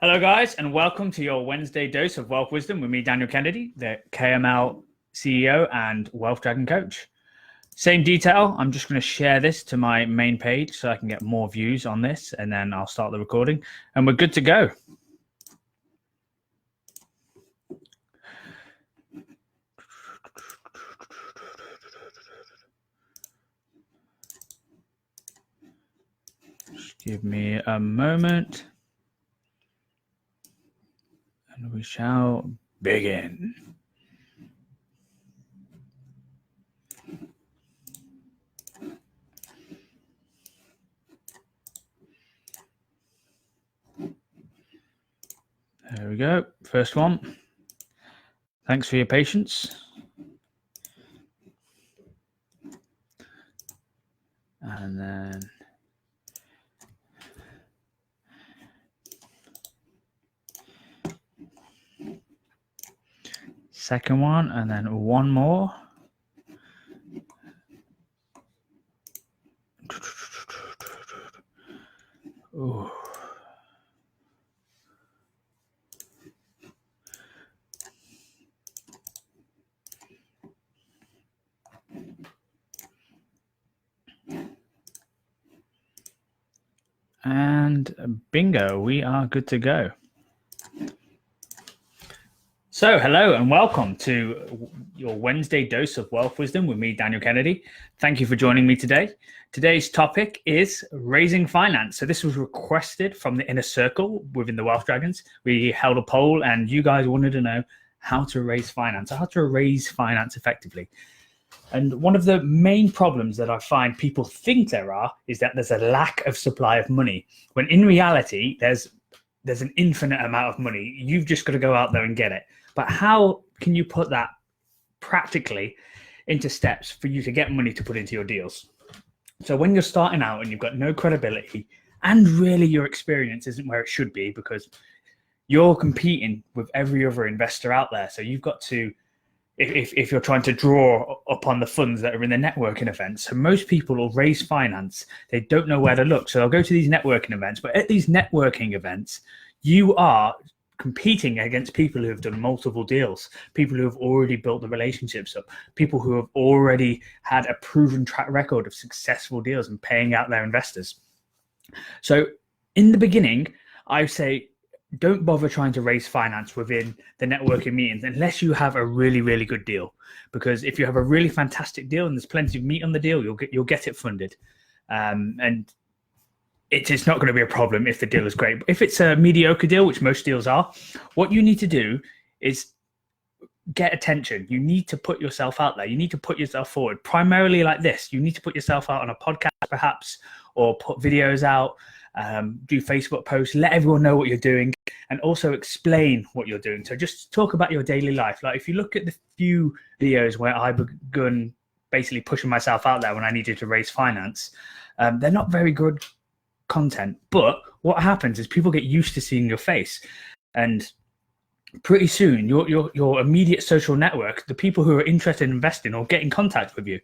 Hello, guys, and welcome to your Wednesday dose of wealth wisdom with me, Daniel Kennedy, the KML CEO and Wealth Dragon Coach. Same detail. I'm just going to share this to my main page so I can get more views on this, and then I'll start the recording, and we're good to go. Just give me a moment. And we shall begin. There we go. First one. Thanks for your patience. And then second one, and then one more. Ooh. And bingo, we are good to go. So hello and welcome to your Wednesday dose of wealth wisdom with me, Daniel Kennedy. Thank you for joining me today. Today's topic is raising finance. So this was requested from the inner circle within the Wealth Dragons. We held a poll and you guys wanted to know how to raise finance, effectively. And one of the main problems that I find people think there are is that there's a lack of supply of money, when in reality, there's an infinite amount of money. You've just got to go out there and get it. But how can you put that practically into steps for you to get money to put into your deals? So when you're starting out and you've got no credibility and really your experience isn't where it should be because you're competing with every other investor out there. So you've got to, if you're trying to draw upon the funds that are in the networking events. So most people will raise finance. They don't know where to look. So they'll go to these networking events. But at these networking events, you are competing against people who have done multiple deals, people who have already built the relationships up, people who have already had a proven track record of successful deals and paying out their investors. So in the beginning, I say, don't bother trying to raise finance within the networking meetings unless you have a really, really good deal. Because if you have a really fantastic deal and there's plenty of meat on the deal, you'll get it funded. And it's not going to be a problem if the deal is great. But if it's a mediocre deal, which most deals are, what you need to do is get attention. You need to put yourself out there. You need to put yourself forward. Primarily like this, you need to put yourself out on a podcast perhaps, or put videos out, do Facebook posts, let everyone know what you're doing, and also explain what you're doing. So just talk about your daily life. Like if you look at the few videos where I've begun basically pushing myself out there when I needed to raise finance, they're not very good content. But what happens is people get used to seeing your face, and pretty soon your immediate social network, the people who are interested in investing, will get in contact with you,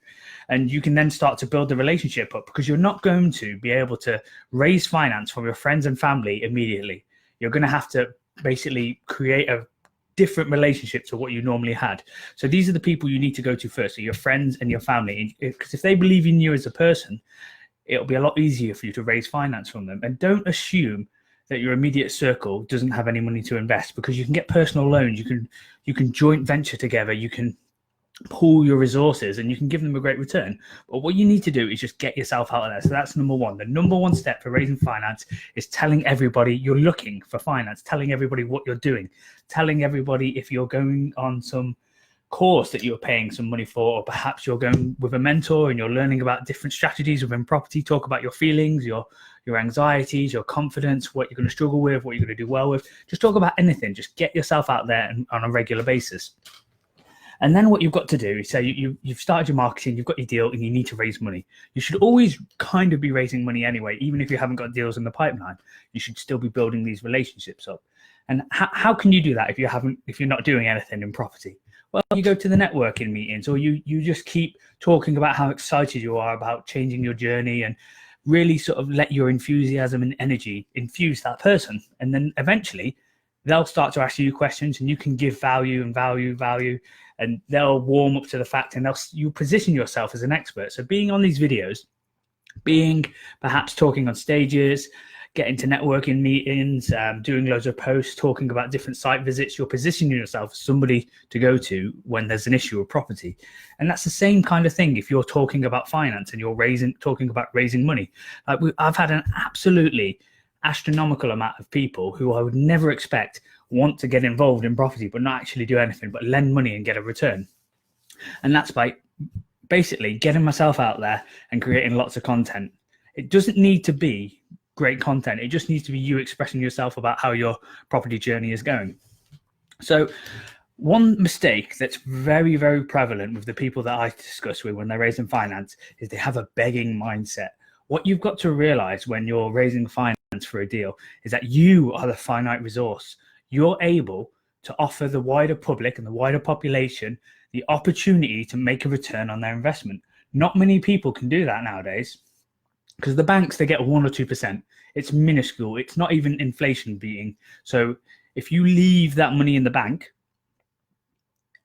and you can then start to build the relationship up, because you're not going to be able to raise finance from your friends and family immediately. You're going to have to basically create a different relationship to what you normally had. So these are the people you need to go to first, so your friends and your family, because if they believe in you as a person, it'll be a lot easier for you to raise finance from them. And don't assume that your immediate circle doesn't have any money to invest, because you can get personal loans, you can joint venture together, you can pool your resources, and you can give them a great return. But what you need to do is just get yourself out of there. So that's number one. The number one step for raising finance is telling everybody you're looking for finance, telling everybody what you're doing, telling everybody if you're going on some course that you're paying some money for, or perhaps you're going with a mentor and you're learning about different strategies within property. Talk about your feelings, your anxieties, your confidence, what you're going to struggle with, what you're going to do well with. Just talk about anything. Just get yourself out there on a regular basis. And then what you've got to do is say you've started your marketing, you've got your deal, and you need to raise money. You should always kind of be raising money anyway, even if you haven't got deals in the pipeline. You should still be building these relationships up. And how can you do that if you're not doing anything in property? Well, you go to the networking meetings, or you just keep talking about how excited you are about changing your journey and really sort of let your enthusiasm and energy infuse that person. And then eventually they'll start to ask you questions, and you can give value, and they'll warm up to the fact, and you position yourself as an expert. So being on these videos, being perhaps talking on stages, getting to networking meetings, doing loads of posts, talking about different site visits, you're positioning yourself as somebody to go to when there's an issue with property. And that's the same kind of thing if you're talking about finance and you're talking about raising money. I've had an absolutely astronomical amount of people who I would never expect want to get involved in property but not actually do anything but lend money and get a return. And that's by basically getting myself out there and creating lots of content. It doesn't need to be great content. It just needs to be you expressing yourself about how your property journey is going. So one mistake that's very, very prevalent with the people that I discuss with when they're raising finance is they have a begging mindset. What you've got to realize when you're raising finance for a deal is that you are the finite resource. You're able to offer the wider public and the wider population the opportunity to make a return on their investment. Not many people can do that nowadays, because the banks, they get 1 or 2%. It's minuscule. It's not even inflation beating. So if you leave that money in the bank,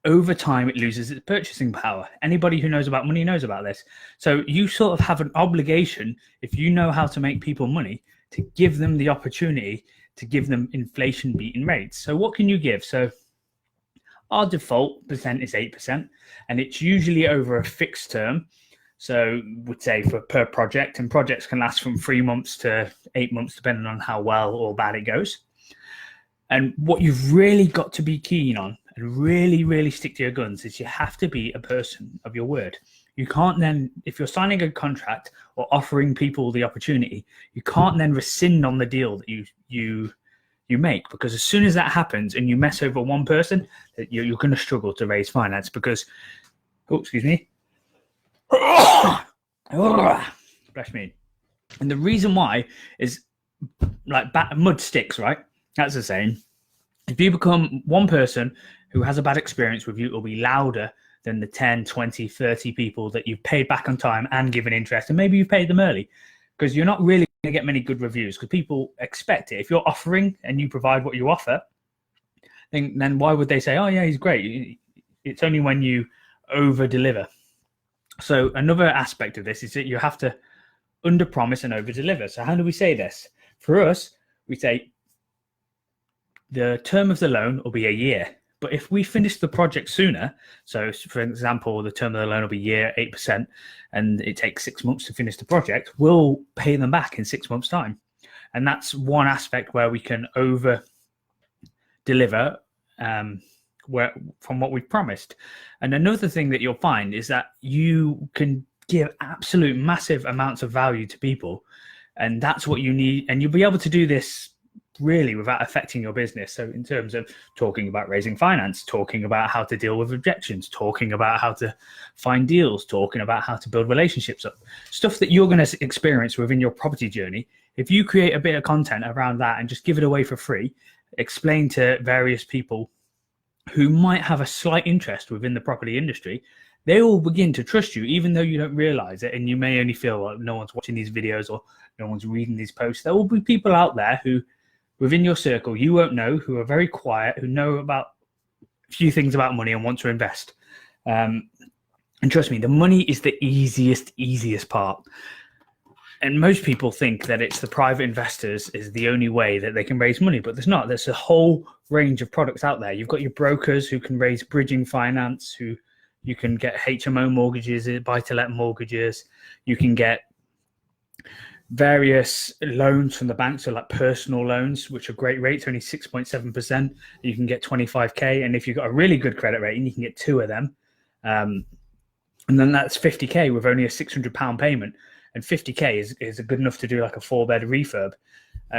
over time it loses its purchasing power. Anybody who knows about money knows about this. So you sort of have an obligation, if you know how to make people money, to give them the opportunity to give them inflation beating rates. So what can you give? So our default percent is 8%, and it's usually over a fixed term. So we'd say per project, and projects can last from 3 months to 8 months, depending on how well or bad it goes. And what you've really got to be keen on and really, really stick to your guns is you have to be a person of your word. You can't then, if you're signing a contract or offering people the opportunity, you can't then rescind on the deal that you make, because as soon as that happens and you mess over one person, you're going to struggle to raise finance because, excuse me. Bless me. And the reason why is like mud sticks, right? That's the saying. If you become one person who has a bad experience with you, it'll be louder than the 10, 20, 30 people that you've paid back on time and given interest, and maybe you've paid them early, because you're not really going to get many good reviews because people expect it. If you're offering and you provide what you offer, then why would they say, oh yeah, he's great? It's only when you over deliver. So another aspect of this is that you have to under promise and over deliver. So how do we say this? For us, we say the term of the loan will be a year. But if we finish the project sooner, so for example, the term of the loan will be year, 8%, and it takes 6 months to finish the project, we'll pay them back in 6 months' time. And that's one aspect where we can over deliver from what we've promised. And another thing that you'll find is that you can give absolute massive amounts of value to people, and that's what you need. And you'll be able to do this really without affecting your business. So in terms of talking about raising finance, talking about how to deal with objections, talking about how to find deals, talking about how to build relationships up, stuff that you're going to experience within your property journey. If you create a bit of content around that and just give it away for free, explain to various people who might have a slight interest within the property industry, they will begin to trust you, even though you don't realize it. And you may only feel like no one's watching these videos or no one's reading these posts. There will be people out there who, within your circle, you won't know, who are very quiet, who know about a few things about money and want to invest. And trust me, the money is the easiest part. And most people think that it's the private investors is the only way that they can raise money, but there's not. There's a whole range of products out there. You've got your brokers who can raise bridging finance, who you can get HMO mortgages, buy-to-let mortgages. You can get various loans from the bank, so like personal loans, which are great rates, only 6.7%. You can get 25k, and if you've got a really good credit rating, you can get 2 of them. And then that's 50k with only a £600 payment. And 50k is good enough to do like a 4-bed refurb,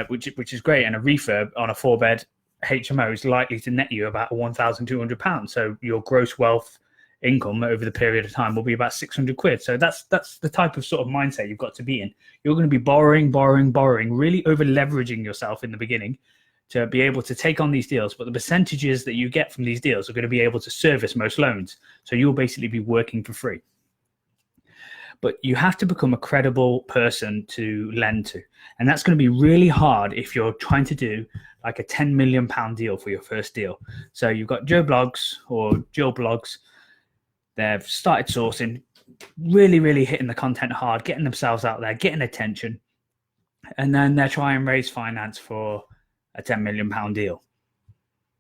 which is great. And a refurb on a 4-bed HMO is likely to net you about £1,200. So your gross wealth income over the period of time will be about 600 quid. So that's the type of sort of mindset you've got to be in. You're going to be borrowing, really over leveraging yourself in the beginning to be able to take on these deals. But the percentages that you get from these deals are going to be able to service most loans. So you'll basically be working for free. but you have to become a credible person to lend to. And that's going to be really hard if you're trying to do like a £10 million deal for your first deal. So you've got Joe Blogs or Jill Blogs. They've started sourcing, really hitting the content hard, getting themselves out there, getting attention. And then they're trying to raise finance for a £10 million deal.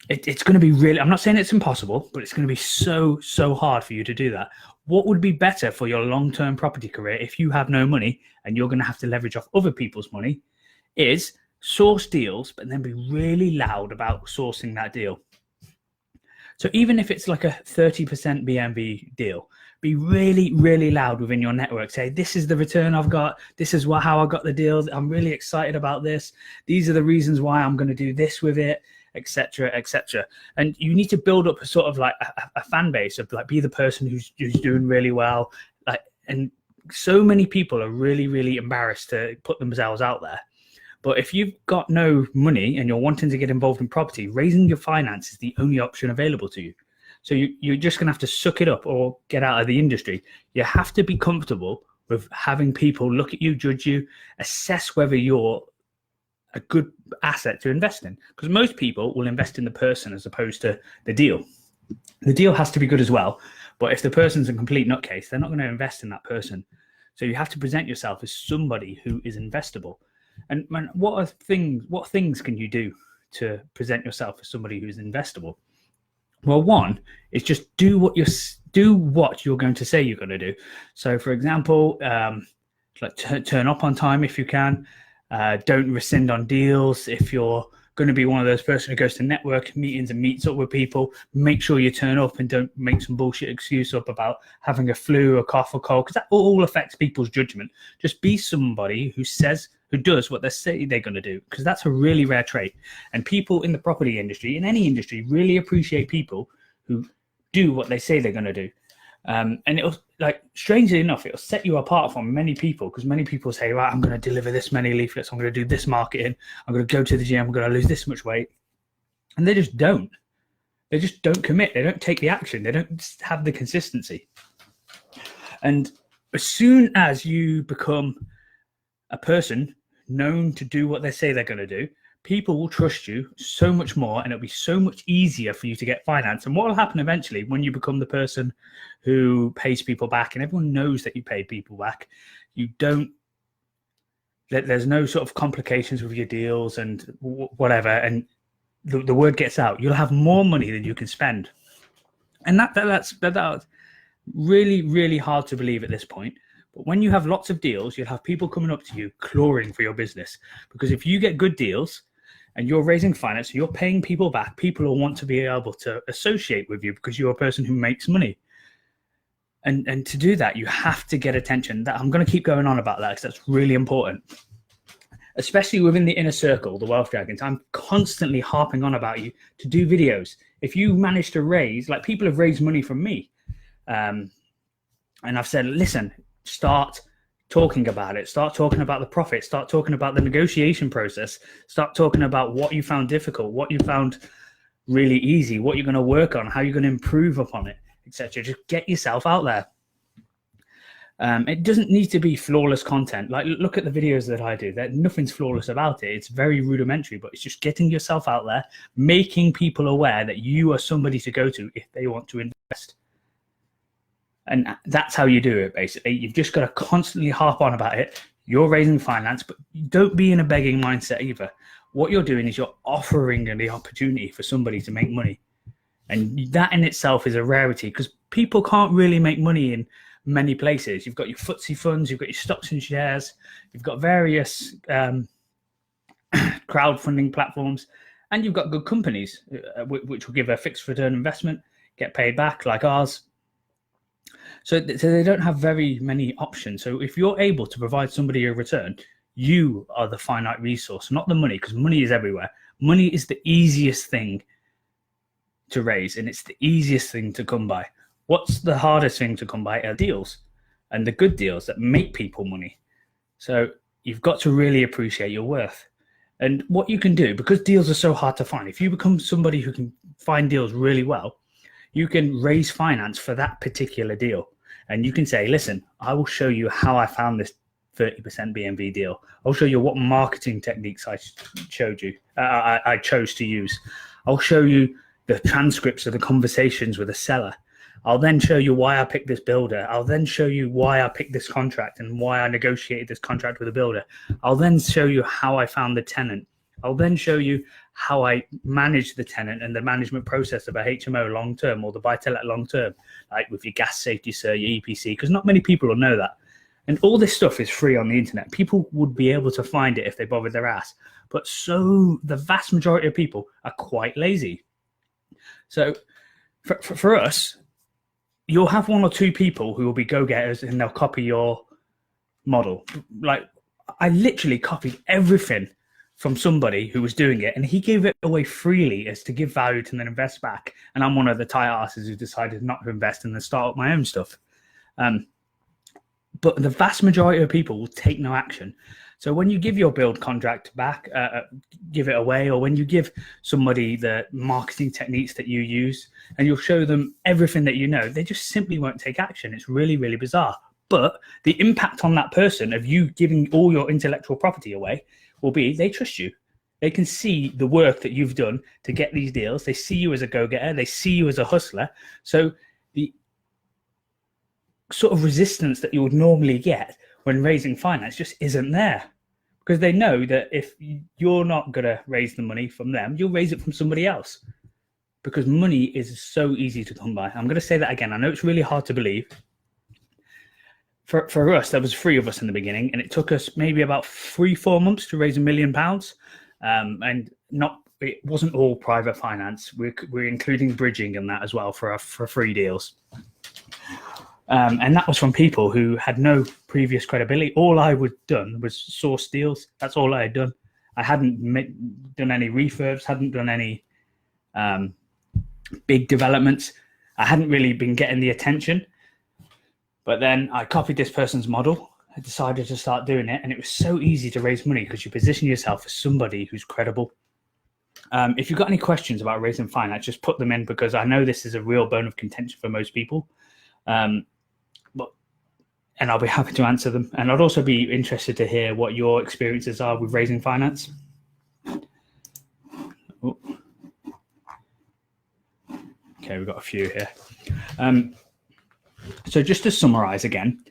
It's going to be really, I'm not saying it's impossible, but it's going to be so hard for you to do that. What would be better for your long-term property career if you have no money and you're going to have to leverage off other people's money is source deals, but then be really loud about sourcing that deal. So even if it's like a 30% BNB deal, be really loud within your network. Say, this is the return I've got. This is how I got the deal. I'm really excited about this. These are the reasons why I'm going to do this with it, etc. And you need to build up a sort of like a fan base of like, be the person who's doing really well. Like, and so many people are really embarrassed to put themselves out there. But if you've got no money and you're wanting to get involved in property, raising your finance is the only option available to you. So you're just going to have to suck it up or get out of the industry. You have to be comfortable with having people look at you, judge you, assess whether you're a good asset to invest in. Because most people will invest in the person as opposed to the deal. The deal has to be good as well. But if the person's a complete nutcase, they're not going to invest in that person. So you have to present yourself as somebody who is investable. And what things can you do to present yourself as somebody who's investable? Well, one is just do what you're going to say you're going to do. So, for example, like turn up on time if you can. Don't rescind on deals. If you're going to be one of those person who goes to network meetings and meets up with people, make sure you turn up and don't make some bullshit excuse up about having a flu, a cough, or cold, because that all affects people's judgment. Just be somebody who does what they say they're going to do, because that's a really rare trait. And people in the property industry, in any industry, really appreciate people who do what they say they're going to do. And it'll, like, strangely enough, it'll set you apart from many people, because many people say, right, I'm going to deliver this many leaflets, I'm going to do this marketing, I'm going to go to the gym, I'm going to lose this much weight. And they just don't. They just don't commit. They don't take the action. They don't have the consistency. And as soon as you become a person known to do what they say they're going to do, people will trust you so much more, and it'll be so much easier for you to get finance. And what will happen eventually when you become the person who pays people back, and everyone knows that you paid people back, there's no sort of complications with your deals and whatever, and the word gets out, you'll have more money than you can spend. And that's really hard to believe at this point. But when you have lots of deals, you'll have people coming up to you clawing for your business. Because if you get good deals and you're raising finance, you're paying people back, people will want to be able to associate with you because you're a person who makes money. And to do that, you have to get attention. I'm going to keep going on about that because that's really important. Especially within the inner circle, the Wealth Dragons, I'm constantly harping on about you to do videos. If you manage to raise, like people have raised money from me, and I've said, listen, start talking about it, start talking about the profit, start talking about the negotiation process, start talking about what you found difficult, what you found really easy, what you're going to work on, how you're going to improve upon it, etc. Just get yourself out there. It doesn't need to be flawless content. Like, look at the videos that I do. Nothing's flawless about it. It's very rudimentary, but it's just getting yourself out there, making people aware that you are somebody to go to if they want to invest. And that's how you do it, basically. You've just got to constantly harp on about it. You're raising finance, but don't be in a begging mindset either. What you're doing is you're offering the opportunity for somebody to make money. And that in itself is a rarity, because people can't really make money in many places. You've got your FTSE funds, you've got your stocks and shares, you've got various crowdfunding platforms, and you've got good companies which will give a fixed return investment, get paid back like ours. So they don't have very many options. So if you're able to provide somebody a return, you are the finite resource, not the money, because money is everywhere. Money is the easiest thing to raise, and it's the easiest thing to come by. What's the hardest thing to come by are deals, and the good deals that make people money. So you've got to really appreciate your worth. And what you can do, because deals are so hard to find, if you become somebody who can find deals really well, you can raise finance for that particular deal. And you can say, listen, I will show you how I found this 30% BMV deal. I'll show you what marketing techniques I showed you. I chose to use. I'll show you the transcripts of the conversations with the seller. I'll then show you why I picked this builder. I'll then show you why I picked this contract and why I negotiated this contract with the builder. I'll then show you how I found the tenant. I'll then show you how I manage the tenant and the management process of a HMO long-term or the buy-to-let long-term, like with your gas safety, sir, your EPC, because not many people will know that. And all this stuff is free on the internet. People would be able to find it if they bothered their ass. But so the vast majority of people are quite lazy. So for us, you'll have one or two people who will be go-getters and they'll copy your model. Like, I literally copied everything from somebody who was doing it, and he gave it away freely as to give value to then invest back. And I'm one of the tight asses who decided not to invest and then start up my own stuff. But the vast majority of people will take no action. So when you give your build contract back, give it away, or when you give somebody the marketing techniques that you use and you'll show them everything that you know, they just simply won't take action. It's really, really bizarre. But the impact on that person of you giving all your intellectual property away will be they trust you. They can see the work that you've done to get these deals. They see you as a go-getter. They see you as a hustler. So the sort of resistance that you would normally get when raising finance just isn't there, because they know that if you're not going to raise the money from them, you'll raise it from somebody else, because money is so easy to come by. I'm going to say that again. I know it's really hard to believe. For us, there was 3 of us in the beginning, and it took us maybe about 3-4 months to raise £1 million. And it wasn't all private finance. We're including bridging in that as well for 3 deals. And that was from people who had no previous credibility. All I had done was source deals. That's all I had done. I hadn't done any refurbs, hadn't done any big developments. I hadn't really been getting the attention. But then I copied this person's model. I decided to start doing it. And it was so easy to raise money because you position yourself as somebody who's credible. If you've got any questions about raising finance, just put them in, because I know this is a real bone of contention for most people. And I'll be happy to answer them. And I'd also be interested to hear what your experiences are with raising finance. Ooh. Okay, we've got a few here. So just to summarize again,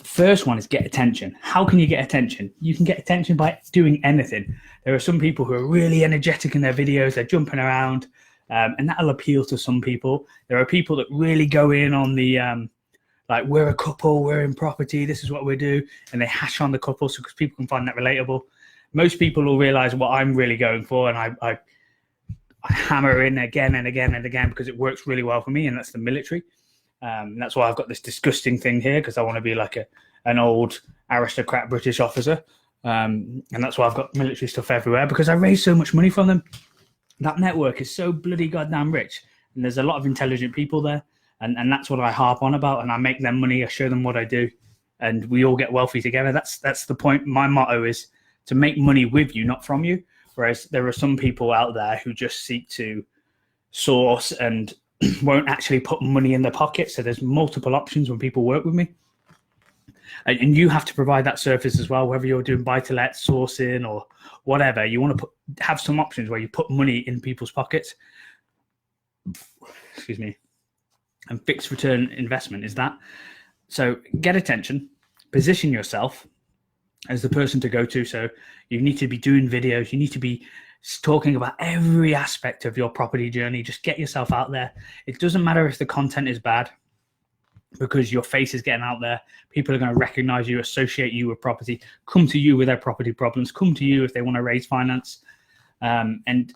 first one is get attention. How can you get attention? You can get attention by doing anything. There are some people who are really energetic in their videos. They're jumping around, and that'll appeal to some people. There are people that really go in on the like, we're a couple, we're in property, this is what we do, and they hash on the couple so because people can find that relatable. Most people will realize what I'm really going for, and I hammer in again and again and again because it works really well for me, and that's the military. That's why I've got this disgusting thing here, because I want to be like an old aristocrat British officer. And that's why I've got military stuff everywhere, because I raise so much money from them. That network is so bloody goddamn rich, and there's a lot of intelligent people there. And that's what I harp on about, and I make them money. I show them what I do, and we all get wealthy together. That's the point. My motto is to make money with you, not from you. Whereas there are some people out there who just seek to source and won't actually put money in their pocket. So there's multiple options when people work with me. And you have to provide that service as well, whether you're doing buy-to-let, sourcing, or whatever. You want to have some options where you put money in people's pockets. Excuse me. And fixed return investment is that. So get attention, position yourself as the person to go to. So you need to be doing videos. You need to be talking about every aspect of your property journey. Just get yourself out there. It doesn't matter if the content is bad, because your face is getting out there. People are going to recognize you, associate you with property, come to you with their property problems, come to you if they want to raise finance. And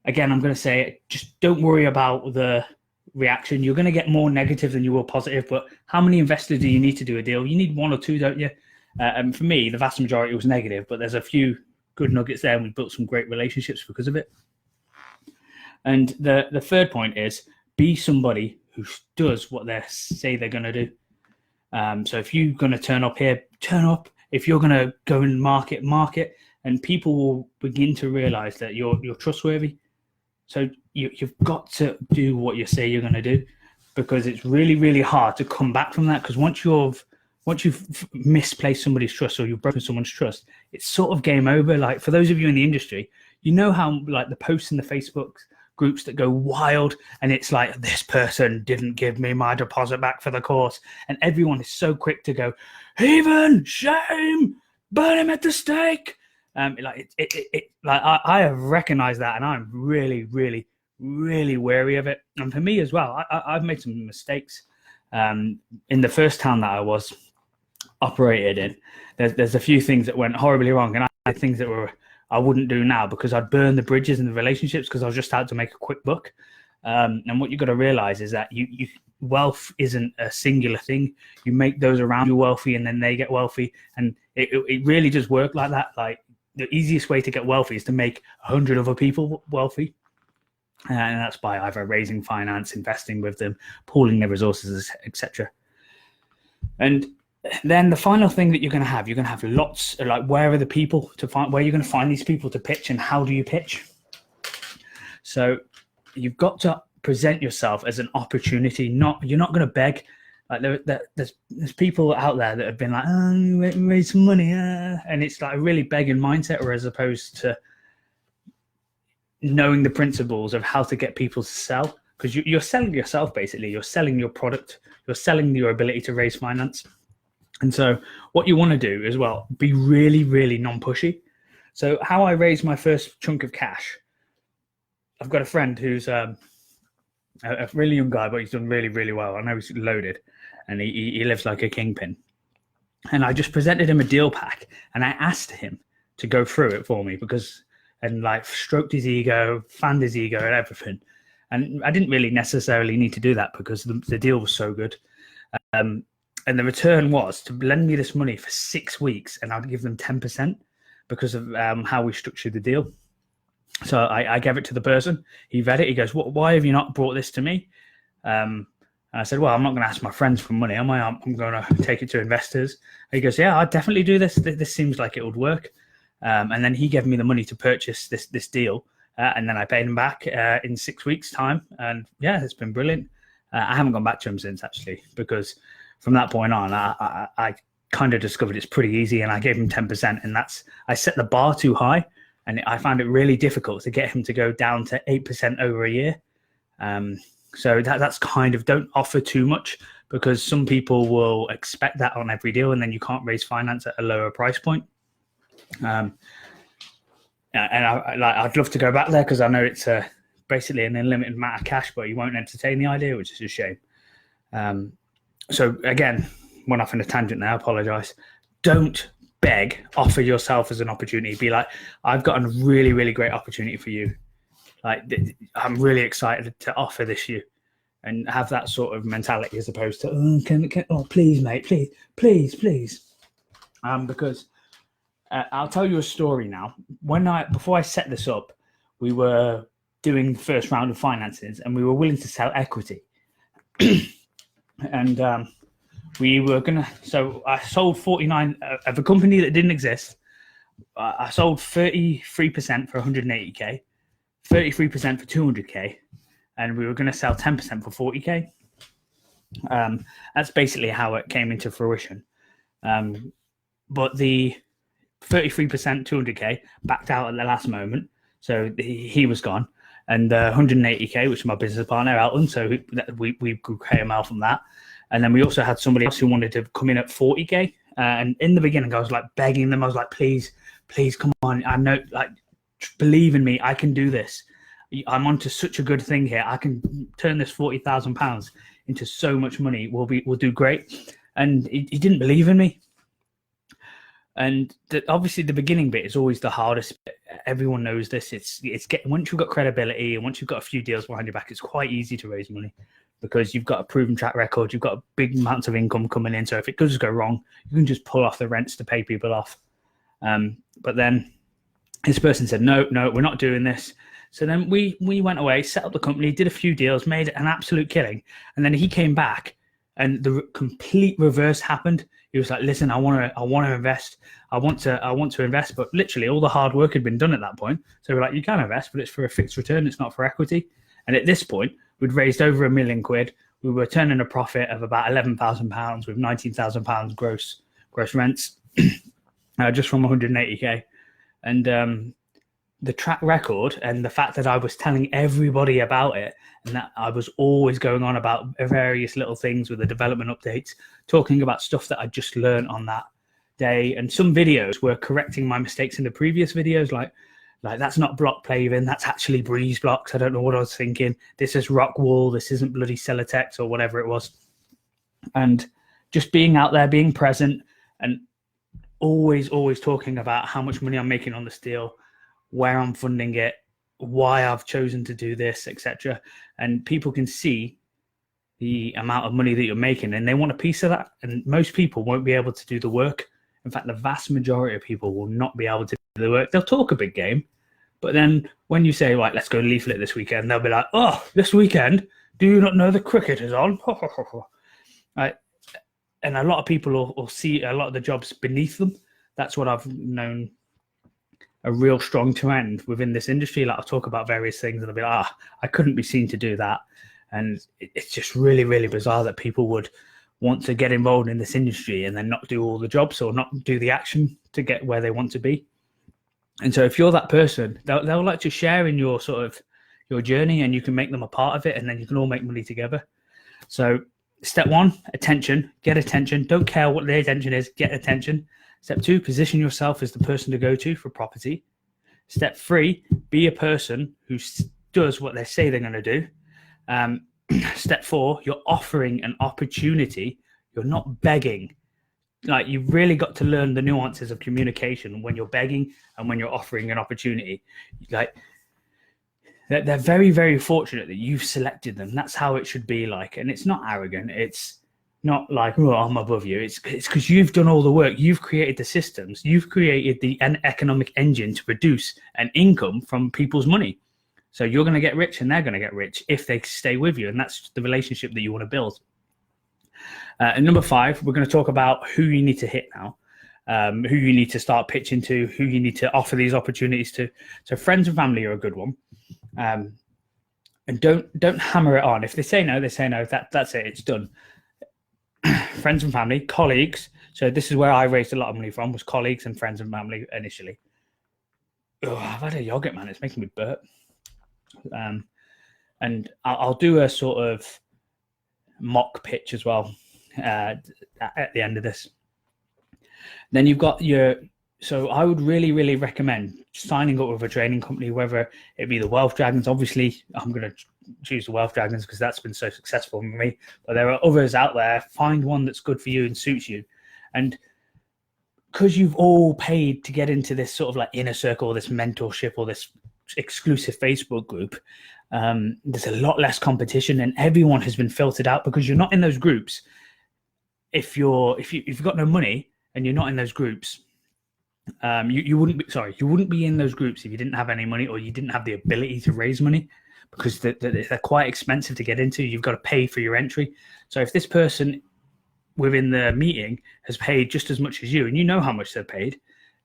again, I'm going to say, just don't worry about the reaction. You're going to get more negative than you will positive, but how many investors do you need to do a deal? You need 1 or 2, don't you? And for me, the vast majority was negative, but there's a few good nuggets there, and we built some great relationships because of it. And the third point is, be somebody who does what they say they're going to do. So if you're going to turn up here, turn up. If you're going to go and market, and people will begin to realize that you're trustworthy. So you've got to do what you say you're going to do, because it's really, really hard to come back from that. Because once you've misplaced somebody's trust or you've broken someone's trust, it's sort of game over. Like for those of you in the industry, you know how like the posts in the Facebook groups that go wild, and it's like, this person didn't give me my deposit back for the course, and everyone is so quick to go, heathen, shame, burn him at the stake. I have recognized that, and I'm really, really, really wary of it. And for me as well, I've made some mistakes in the first town that I was operated in. There's a few things that went horribly wrong, and I had things that I wouldn't do now because I'd burn the bridges and the relationships because I was just out to make a quick buck. And what you've got to realize is that wealth isn't a singular thing. You make those around you wealthy, and then they get wealthy, and it really does work like that. Like the easiest way to get wealthy is to make 100 other people wealthy. And that's by either raising finance, investing with them, pooling their resources, etc. And then the final thing that you're going to have lots of, like, where are the people to find, where you're going to find these people to pitch, and how do you pitch? So you've got to present yourself as an opportunity. You're not going to beg. Like there's people out there that have been like, oh, raise some money, and it's like a really begging mindset, or as opposed to knowing the principles of how to get people to sell, because you're selling yourself basically. You're selling your product. You're selling your ability to raise finance. And so what you want to do as well, be really, really non-pushy. So how I raised my first chunk of cash, I've got a friend who's a really young guy, but he's done really, really well. I know he's loaded, and he lives like a kingpin. And I just presented him a deal pack, and I asked him to go through it for me and like stroked his ego, fanned his ego and everything. And I didn't really necessarily need to do that because the deal was so good. And the return was to lend me this money for 6 weeks, and I'd give them 10% because of how we structured the deal. So I gave it to the person. He read it. He goes, why have you not brought this to me? And I said, well, I'm not going to ask my friends for money, am I? I'm going to take it to investors. And he goes, yeah, I'd definitely do this. This seems like it would work. And then he gave me the money to purchase this deal. And then I paid him back in 6 weeks' time. And yeah, it's been brilliant. I haven't gone back to him since, actually, because from that point on, I kind of discovered it's pretty easy, and I gave him 10%, and I set the bar too high, and I found it really difficult to get him to go down to 8% over a year. So that's kind of, don't offer too much, because some people will expect that on every deal, and then you can't raise finance at a lower price point. And I'd love to go back there because I know it's basically an unlimited amount of cash, but you won't entertain the idea, which is a shame. So again, went off on a tangent there, I apologize. Don't beg, offer yourself as an opportunity. Be like, I've got a really, really great opportunity for you. Like, I'm really excited to offer this you, and have that sort of mentality as opposed to, oh, please, mate, please. Because I'll tell you a story now. Before I set this up, we were doing the first round of finances, and we were willing to sell equity. And we were so I sold 49 of a company that didn't exist. I sold 33% for 180K, 33% for 200K, and we were going to sell 10% for 40K. That's basically how it came into fruition. But the 33% 200K backed out at the last moment, so he was gone. And 180K, which is my business partner, Elton, so we grew KML from that. And then we also had somebody else who wanted to come in at 40K. And in the beginning, I was like begging them. I was like, please, come on. I know, like, believe in me. I can do this. I'm onto such a good thing here. I can turn this £40,000 into so much money. We'll do great. And he didn't believe in me. And obviously, the beginning bit is always the hardest bit. Everyone knows this. Once you've got credibility and once you've got a few deals behind your back, it's quite easy to raise money because you've got a proven track record. You've got big amounts of income coming in. So if it does go wrong, you can just pull off the rents to pay people off. But then this person said, no, we're not doing this. So then we went away, set up the company, did a few deals, made an absolute killing. And then he came back, and the complete reverse happened. He was like, listen, I want to invest. I want to invest. But literally all the hard work had been done at that point. So we're like, you can invest, but it's for a fixed return. It's not for equity. And at this point, we'd raised over £1 million. we were turning a profit of about £11,000 with £19,000 gross rents, just from 180k. And the track record and the fact that I was telling everybody about it, and that I was always going on about various little things with the development updates, talking about stuff that I just learned on that day. And some videos were correcting my mistakes in the previous videos, like that's not block paving, that's actually breeze blocks. I don't know what I was thinking. This is rock wall. This isn't bloody Celotex or whatever it was. And just being out there, being present, and always talking about how much money I'm making on the steel, where I'm funding it, why I've chosen to do this, etc. And people can see the amount of money that you're making, and they want a piece of that. And most people won't be able to do the work. In fact, the vast majority of people will not be able to do the work. They'll talk a big game, but then when you say, right, let's go leaflet this weekend, they'll be like, oh, this weekend, do you not know the cricket is on? Right. And a lot of people will see a lot of the jobs beneath them. That's what I've known a real strong trend within this industry. Like, I'll talk about various things and I'll be like, I couldn't be seen to do that. And it's just really bizarre that people would want to get involved in this industry and then not do all the jobs or not do the action to get where they want to be. And so if you're that person, they'll like to share in your sort of your journey, and you can make them a part of it, and then you can all make money together. So step 1, attention. Get attention. Don't care what the attention is, get attention. Step 2, position yourself as the person to go to for property. Step 3, be a person who does what they say they're going to do. Step 4, you're offering an opportunity. You're not begging. Like, you've really got to learn the nuances of communication when you're begging and when you're offering an opportunity. Like, they're very fortunate that you've selected them. That's how it should be like. And it's not arrogant. It's not like, oh, I'm above you. It's because you've done all the work. You've created the systems. You've created the economic engine to produce an income from people's money. So you're going to get rich and they're going to get rich if they stay with you. And that's the relationship that you want to build. And number 5, we're going to talk about who you need to hit now, who you need to start pitching to, who you need to offer these opportunities to. So friends and family are a good one. And don't hammer it on. If they say no, they say no. That's it. It's done. Friends and family, colleagues. So this is where I raised a lot of money from, was colleagues and friends and family initially. Oh, I've had a yogurt, man. It's making me burp. And I'll do a sort of mock pitch as well at the end of this. Then you've got so I would really recommend signing up with a training company, whether it be the Wealth Dragons. Obviously, I'm going to choose the Wealth Dragons because that's been so successful for me. But there are others out there. Find one that's good for you and suits you. And because you've all paid to get into this sort of like inner circle, this mentorship, or this exclusive Facebook group, there's a lot less competition, and everyone has been filtered out because you're not in those groups. If you've got no money and you're not in those groups, you wouldn't be in those groups if you didn't have any money or you didn't have the ability to raise money, because they're quite expensive to get into. You've got to pay for your entry. So if this person within the meeting has paid just as much as you, and you know how much they've paid,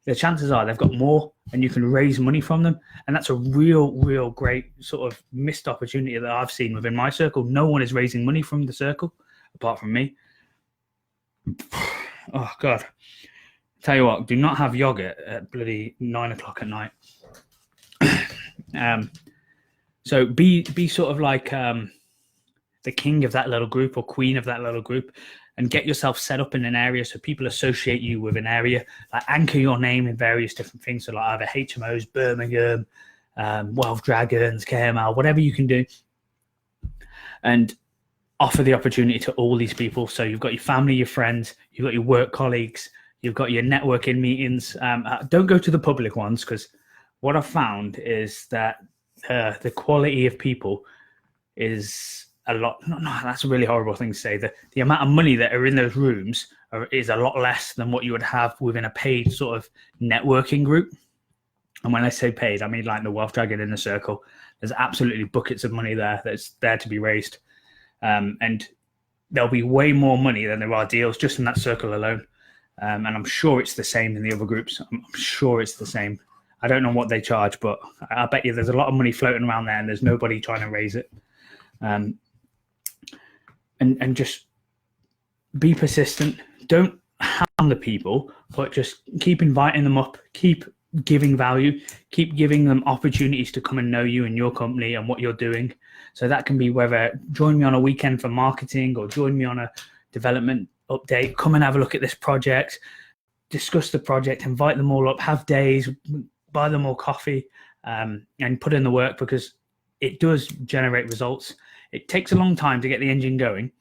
the chances are they've got more and you can raise money from them. And that's a real great sort of missed opportunity that I've seen within my circle. No one is raising money from the circle apart from me. Oh God. Tell you what, do not have yogurt at bloody 9 o'clock at night. So be sort of like the king of that little group or queen of that little group, and get yourself set up in an area so people associate you with an area. Like, anchor your name in various different things. So like either HMOs, Birmingham, Wealth Dragons, KML, whatever you can do, and offer the opportunity to all these people. So you've got your family, your friends, you've got your work colleagues, you've got your networking meetings. Don't go to the public ones, because what I've found is that the quality of people is a lot. No, that's a really horrible thing to say. The amount of money that are in those rooms is a lot less than what you would have within a paid sort of networking group. And when I say paid, I mean like the Wealth Dragon Inner Circle. There's absolutely buckets of money there that's there to be raised. And there'll be way more money than there are deals just in that circle alone. And I'm sure it's the same in the other groups. I'm sure it's the same. I don't know what they charge, but I bet you there's a lot of money floating around there and there's nobody trying to raise it. and just be persistent. Don't harm the people, but just keep inviting them up, keep giving value, keep giving them opportunities to come and know you and your company and what you're doing. So that can be whether join me on a weekend for marketing or join me on a development update, come and have a look at this project, discuss the project, invite them all up, have days, buy them all coffee, and put in the work, because it does generate results. It takes a long time to get the engine going,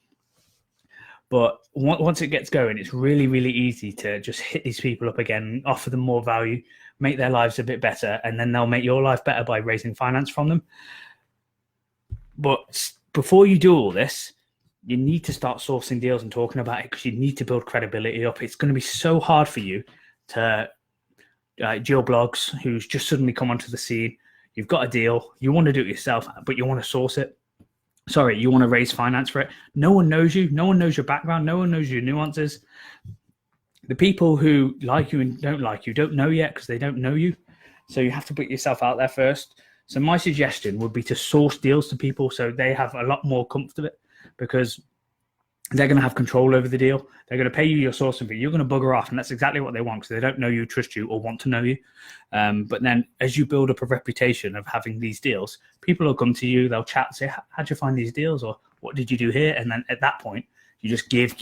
but once it gets going, it's really, really easy to just hit these people up again, offer them more value, make their lives a bit better, and then they'll make your life better by raising finance from them. But before you do all this, you need to start sourcing deals and talking about it, because you need to build credibility up. It's going to be so hard for you to Jill Blogs, who's just suddenly come onto the scene. You've got a deal, you want to do it yourself, but you want to source it. Sorry, you want to raise finance for it. No one knows you. No one knows your background. No one knows your nuances. The people who like you and don't like you don't know yet, because they don't know you. So you have to put yourself out there first. So my suggestion would be to source deals to people so they have a lot more comfort of it, because they're going to have control over the deal. They're going to pay you your sourcing fee. You're going to bugger off, and that's exactly what they want, because they don't know you, trust you, or want to know you. But then as you build up a reputation of having these deals, people will come to you, they'll chat, say, how'd you find these deals? Or what did you do here? And then at that point, you just give.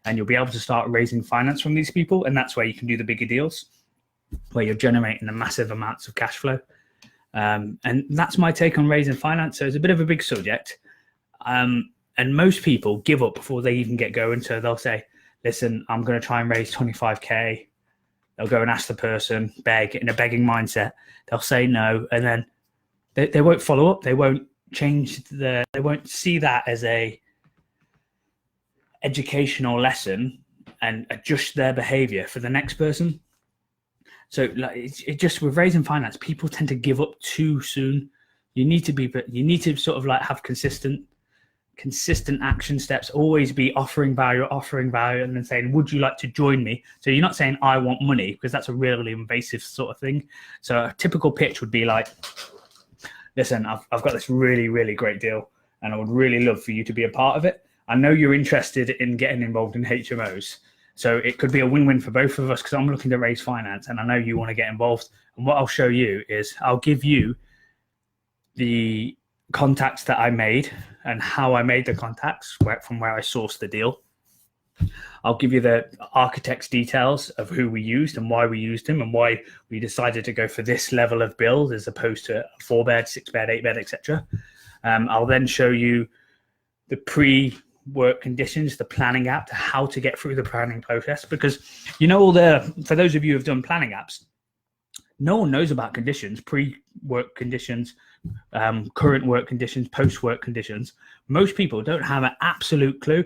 And you'll be able to start raising finance from these people. And that's where you can do the bigger deals, where you're generating the massive amounts of cash flow. And that's my take on raising finance. So it's a bit of a big subject. And most people give up before they even get going. So they'll say, listen, I'm going to try and raise 25K. They'll go and ask the person, beg, in a begging mindset. They'll say no, and then they won't follow up. They won't change they won't see that as a educational lesson and adjust their behavior for the next person. So like, it just, with raising finance, people tend to give up too soon. You need to sort of like have consistent action steps, always be offering value, and then saying, would you like to join me? So you're not saying I want money, because that's a really invasive sort of thing. So a typical pitch would be like, listen, I've got this really, really great deal, and I would really love for you to be a part of it. I know you're interested in getting involved in HMOs, so it could be a win-win for both of us, because I'm looking to raise finance and I know you want to get involved. And what I'll show you is I'll give you the contacts that I made and how I made the contacts from where I sourced the deal. I'll give you the architect's details of who we used and why we used him and why we decided to go for this level of build as opposed to a 4-bed, 6-bed, 8-bed, etc. I'll then show you the pre-work conditions, the planning app, to how to get through the planning process, because for those of you who've done planning apps, no one knows about conditions, pre-work conditions, current work conditions, post-work conditions. Most people don't have an absolute clue.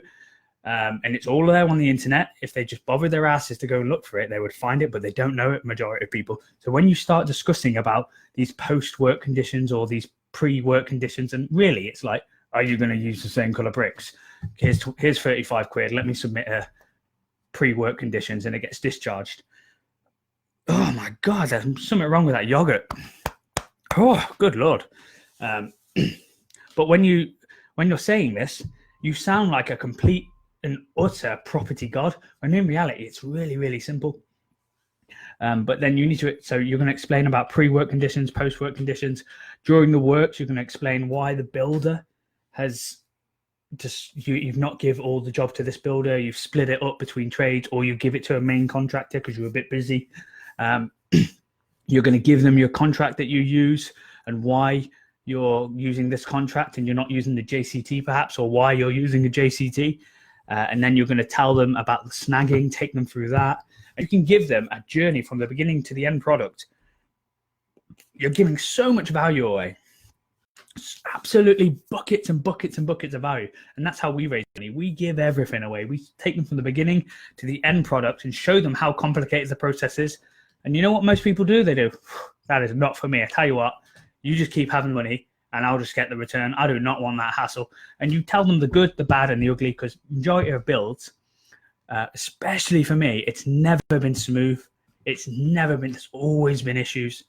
And it's all there on the internet. If they just bothered their asses to go and look for it, they would find it, but they don't know it, majority of people. So when you start discussing about these post-work conditions or these pre-work conditions, and really it's like, are you going to use the same color bricks? Here's 35 quid. Let me submit a pre-work conditions, and it gets discharged. Oh my God, there's something wrong with that yogurt. Oh, good Lord. But when you're saying this, you sound like a complete and utter property god, when in reality, it's really, really simple. But then so you're going to explain about pre-work conditions, post-work conditions. During the works, you're going to explain why the builder has you've not give all the job to this builder, you've split it up between trades, or you give it to a main contractor because you're a bit busy. You're going to give them your contract that you use and why you're using this contract and you're not using the JCT perhaps, or why you're using a JCT. And then you're going to tell them about the snagging, take them through that. And you can give them a journey from the beginning to the end product. You're giving so much value away. Absolutely buckets and buckets and buckets of value. And that's how we raise money. We give everything away. We take them from the beginning to the end product and show them how complicated the process is. And you know what most people do? They do, that is not for me. I tell you what, you just keep having money and I'll just get the return. I do not want that hassle. And you tell them the good, the bad, and the ugly, because majority of builds, especially for me, it's never been smooth. There's always been issues.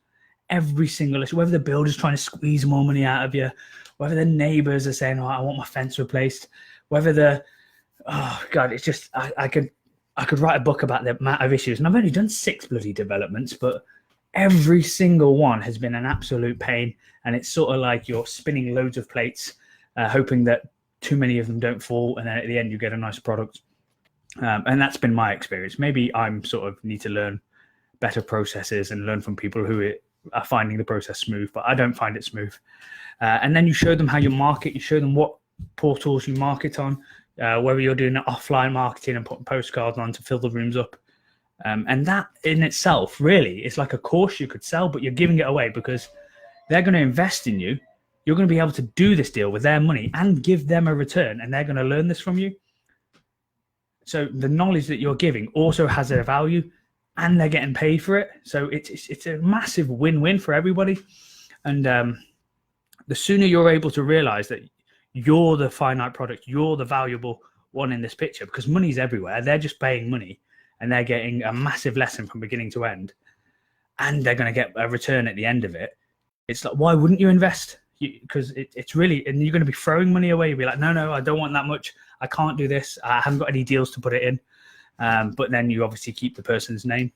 every single issue, whether the builder's trying to squeeze more money out of you, whether the neighbors are saying, oh, I want my fence replaced, whether oh God, it's just, I could write a book about the amount of issues. And I've only done 6 bloody developments, but every single one has been an absolute pain. And it's sort of like you're spinning loads of plates, hoping that too many of them don't fall. And then at the end, you get a nice product. And that's been my experience. Maybe I'm sort of need to learn better processes and learn from people who are finding the process smooth, but I don't find it smooth. And then you show them how you market. You show them what portals you market on, whether you're doing offline marketing and putting postcards on to fill the rooms up. And that in itself really is like a course you could sell, but you're giving it away because they're going to invest in you. You're going to be able to do this deal with their money and give them a return, and they're going to learn this from you. So the knowledge that you're giving also has a value, and they're getting paid for it. So it's a massive win-win for everybody. And the sooner you're able to realize that you're the finite product, you're the valuable one in this picture, because money's everywhere. They're just paying money, and they're getting a massive lesson from beginning to end, and they're going to get a return at the end of it. It's like, why wouldn't you invest? Because it's really, and you're going to be throwing money away. You'll be like, no, I don't want that much. I can't do this. I haven't got any deals to put it in. But then you obviously keep the person's name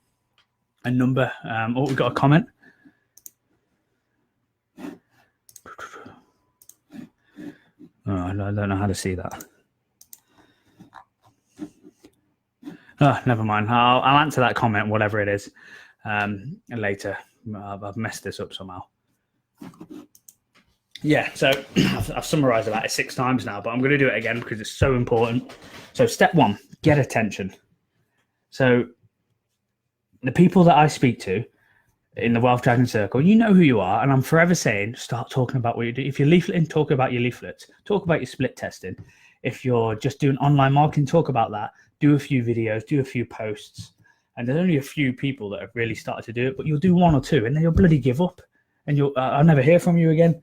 and number. Oh, we've got a comment. Oh, I don't know how to see that. Oh, never mind. I'll answer that comment, whatever it is, later. I've messed this up somehow. Yeah, so I've summarized about it 6 times now, but I'm going to do it again because it's so important. So step 1, get attention. So the people that I speak to in the Wealth Dragon Circle, you know who you are, and I'm forever saying, start talking about what you do. If you're leafleting, talk about your leaflets. Talk about your split testing. If you're just doing online marketing, talk about that. Do a few videos, do a few posts. And there's only a few people that have really started to do it, but you'll do 1 or 2, and then you'll bloody give up. And I'll never hear from you again.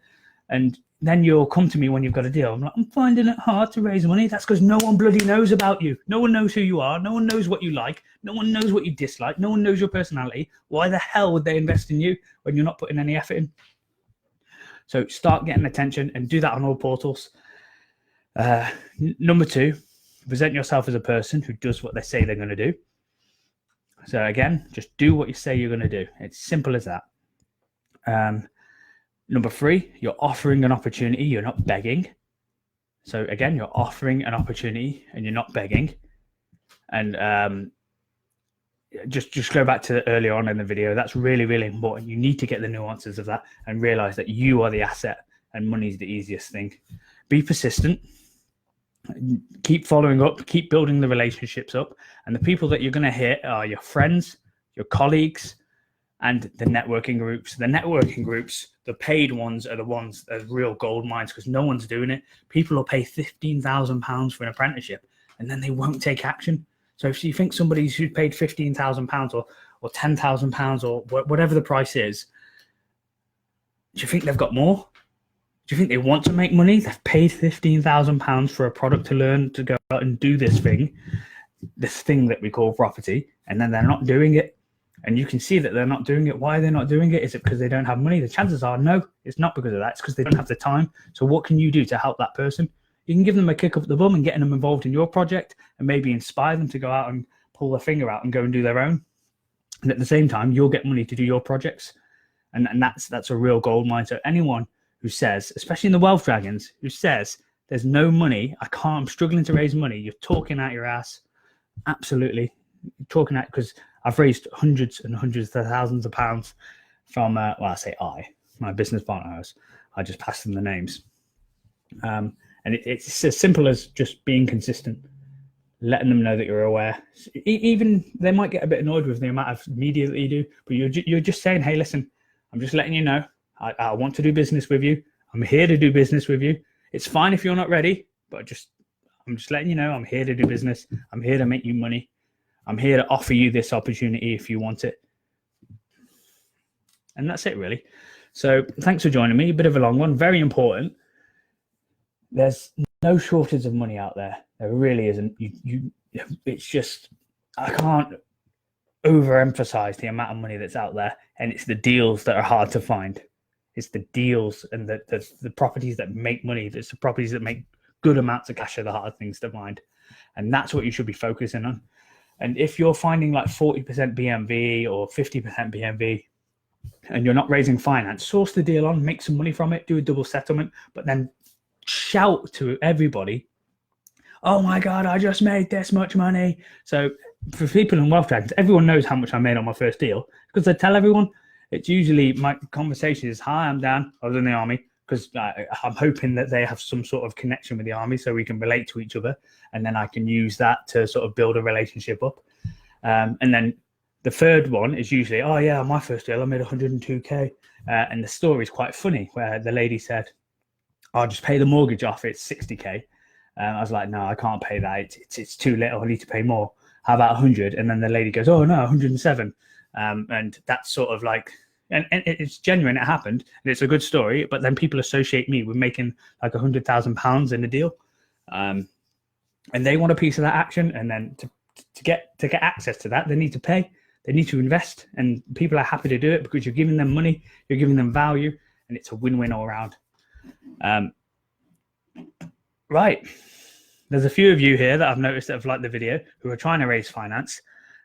And then you'll come to me when you've got a deal. I'm like, I'm finding it hard to raise money. That's because no one bloody knows about you. No one knows who you are. No one knows what you like. No one knows what you dislike. No one knows your personality. Why the hell would they invest in you when you're not putting any effort in? So start getting attention and do that on all portals. Number 2, present yourself as a person who does what they say they're going to do. So again, just do what you say you're going to do. It's simple as that. Number 3, you're offering an opportunity. You're not begging. So again, you're offering an opportunity and you're not begging. And just go back to earlier on in the video. That's really, really important. You need to get the nuances of that and realize that you are the asset and money is the easiest thing. Be persistent. Keep following up. Keep building the relationships up. And the people that you're going to hit are your friends, your colleagues, and the networking groups. The networking groups, the paid ones, are the ones that are real gold mines because no one's doing it. People will pay £15,000 for an apprenticeship and then they won't take action. So if you think somebody's who paid £15,000 or £10,000 or whatever the price is, do you think they've got more? Do you think they want to make money? They've paid £15,000 for a product to learn to go out and do this thing that we call property, and then they're not doing it. And you can see that they're not doing it. Why are they not doing it? Is it because they don't have money? The chances are no, it's not because of that. It's because they don't have the time. So what can you do to help that person? You can give them a kick up the bum and getting them involved in your project and maybe inspire them to go out and pull their finger out and go and do their own. And at the same time, you'll get money to do your projects. And that's a real gold mine. So anyone who says, especially in the Wealth Dragons, who says there's no money, I'm struggling to raise money, you're talking out your ass. Absolutely. You're talking out, because I've raised hundreds and hundreds of thousands of pounds from, my business partner has. I just passed them the names. And it's as simple as just being consistent, letting them know that you're aware. Even they might get a bit annoyed with the amount of media that you do, but you're just saying, hey, listen, I'm just letting you know, I want to do business with you. I'm here to do business with you. It's fine if you're not ready, but I'm just letting you know I'm here to do business. I'm here to make you money. I'm here to offer you this opportunity if you want it. And that's it, really. So thanks for joining me. A bit of a long one, very important. There's no shortage of money out there. There really isn't. It's just, I can't overemphasize the amount of money that's out there, and it's the deals that are hard to find. It's the deals and the properties that make money. It's the properties that make good amounts of cash are the hard things to find. And that's what you should be focusing on. And if you're finding like 40% BMV or 50% BMV and you're not raising finance, source the deal on, make some money from it, do a double settlement, but then shout to everybody, oh my God, I just made this much money. So for people in wealth dragons, everyone knows how much I made on my first deal because I tell everyone. It's usually my conversation is, hi, I'm Dan, I was in the army, because I'm hoping that they have some sort of connection with the army so we can relate to each other. And then I can use that to sort of build a relationship up. And then the third one is usually, oh yeah, on my first deal, I made 102K. And the story is quite funny where the lady said, I'll just pay the mortgage off, it's 60K. I was like, no, I can't pay that. It's too little. I need to pay more. How about 100? And then the lady goes, oh no, 107. And that's sort of like, and it's genuine. It happened, and it's a good story. But then people associate me with making like £100,000 in a deal, and they want a piece of that action. And then to get access to that, they need to pay. They need to invest, and people are happy to do it because you're giving them money, you're giving them value, and it's a win-win all around. Right. There's a few of you here that I've noticed that have liked the video who are trying to raise finance.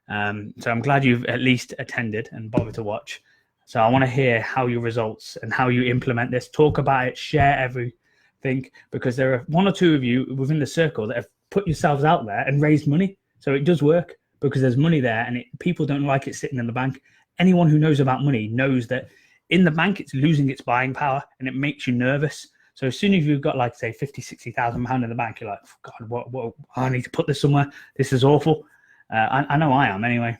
So I'm glad you've at least attended and bothered to watch. So I want to hear how your results and how you implement this. Talk about it, share everything, because there are one or two of you within the circle that have put yourselves out there and raised money. So it does work because there's money there, and people don't like it sitting in the bank. Anyone who knows about money knows that in the bank, it's losing its buying power and it makes you nervous. So as soon as you've got like, say, 50, 60,000 pounds in the bank, you're like, God, what, I need to put this somewhere. This is awful. I know I am anyway.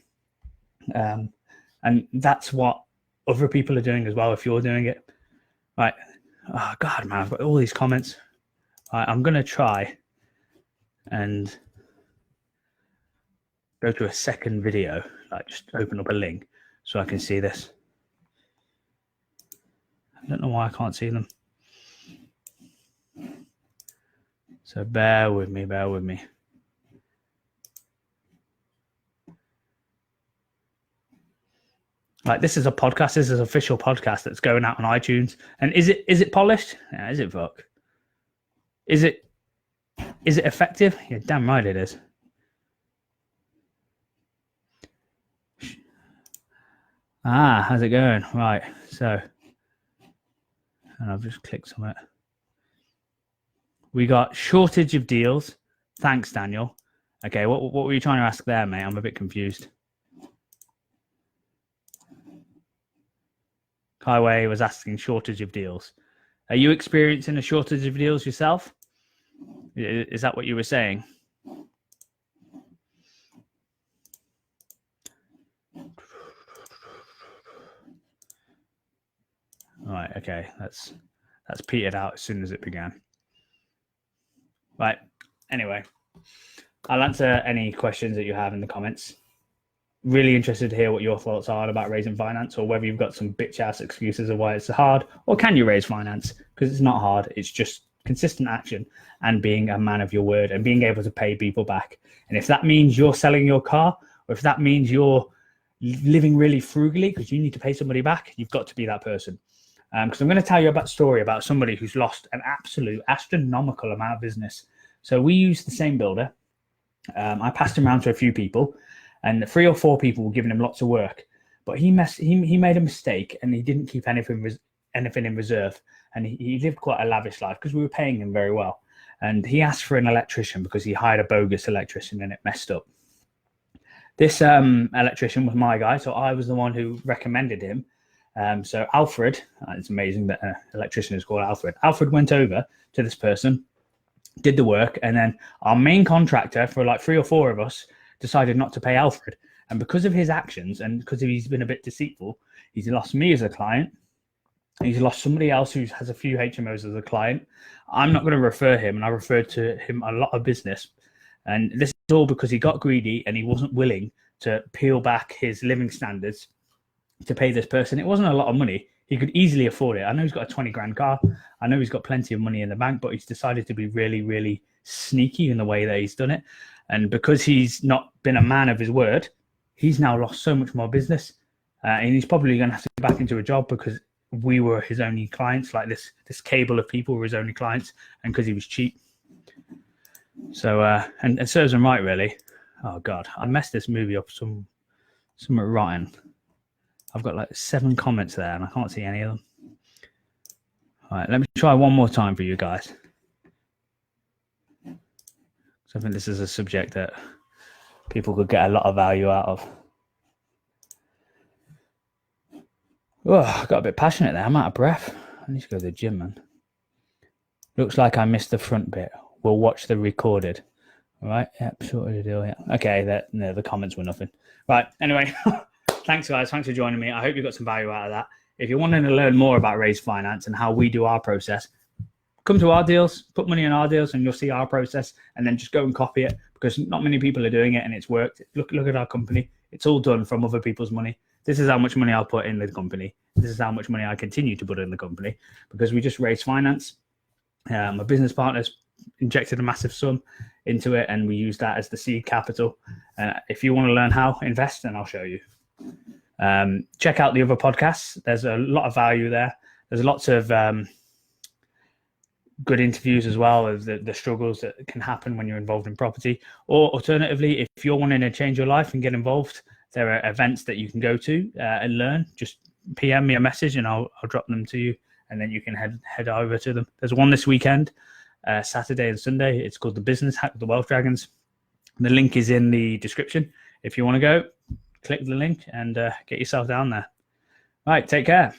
And that's what other people are doing as well if you're doing it. Right. Oh, God, man, I've got all these comments. Right, I'm going to try and go to a second video, like just open up a link so I can see this. I don't know why I can't see them. So bear with me. Like, this is a podcast. This is an official podcast that's going out on iTunes. And is it polished? Yeah, is it fuck? Is it effective? Yeah, damn right it is. How's it going? Right, so, and I've just clicked on it. We got shortage of deals. Thanks, Daniel. Okay, what were you trying to ask there, mate? I'm a bit confused. Kaiway was asking shortage of deals. Are you experiencing a shortage of deals yourself? Is that what you were saying? All right, okay, that's petered out as soon as it began. Right, anyway, I'll answer any questions that you have in the comments. Really interested to hear what your thoughts are about raising finance, or whether you've got some bitch ass excuses of why it's hard, or can you raise finance? Because it's not hard. It's just consistent action and being a man of your word and being able to pay people back. And if that means you're selling your car, or if that means you're living really frugally because you need to pay somebody back, you've got to be that person. Because I'm going to tell you about a story about somebody who's lost an absolute astronomical amount of business. So we used the same builder. I passed him around to a few people, and 3 or 4 people were giving him lots of work. But he made a mistake, and he didn't keep anything in reserve. And he lived quite a lavish life because we were paying him very well. And he asked for an electrician because he hired a bogus electrician, and it messed up. This electrician was my guy, so I was the one who recommended him. So Alfred, it's amazing that an electrician is called Alfred. Alfred went over to this person, did the work, and then our main contractor for like 3 or 4 of us decided not to pay Alfred. And because of his actions and because he's been a bit deceitful, he's lost me as a client. He's lost somebody else who has a few HMOs as a client. I'm not going to refer him, and I referred to him a lot of business. And this is all because he got greedy and he wasn't willing to peel back his living standards to pay this person. It wasn't a lot of money. He could easily afford it. I know he's got a 20 grand car. I know he's got plenty of money in the bank, but he's decided to be really, really sneaky in the way that he's done it. And because he's not been a man of his word, he's now lost so much more business, and he's probably going to have to go back into a job because we were his only clients. Like this cable of people were his only clients, and because he was cheap. So and it serves him right, really. Oh God, I messed this movie up somewhat rotten. I've got like 7 comments there, and I can't see any of them. All right, let me try one more time for you guys. So I think this is a subject that people could get a lot of value out of. Oh, I got a bit passionate there. I'm out of breath. I need to go to the gym, man. Looks like I missed the front bit. We'll watch the recorded. All right. Yep. Sort of the deal. Yeah. Okay. The comments were nothing. Right. Anyway, thanks, guys. Thanks for joining me. I hope you got some value out of that. If you're wanting to learn more about Raise Finance and how we do our process, come to our deals, put money in our deals, and you'll see our process. And then just go and copy it because not many people are doing it, and it's worked. Look at our company. It's all done from other people's money. This is how much money I'll put in the company. This is how much money I continue to put in the company because we just raised finance. My business partners injected a massive sum into it, and we use that as the seed capital. If you want to learn how to invest, then I'll show you. Check out the other podcasts. There's a lot of value there. There's lots of good interviews as well of the struggles that can happen when you're involved in property. Or alternatively, if you're wanting to change your life and get involved, there are events that you can go to and learn. Just PM me a message and I'll drop them to you, and then you can head over to them. There's one this weekend, Saturday and Sunday. It's called the Business Hack with the Wealth Dragons. The link is in the description. If you want to go, click the link and get yourself down there. All right, take care.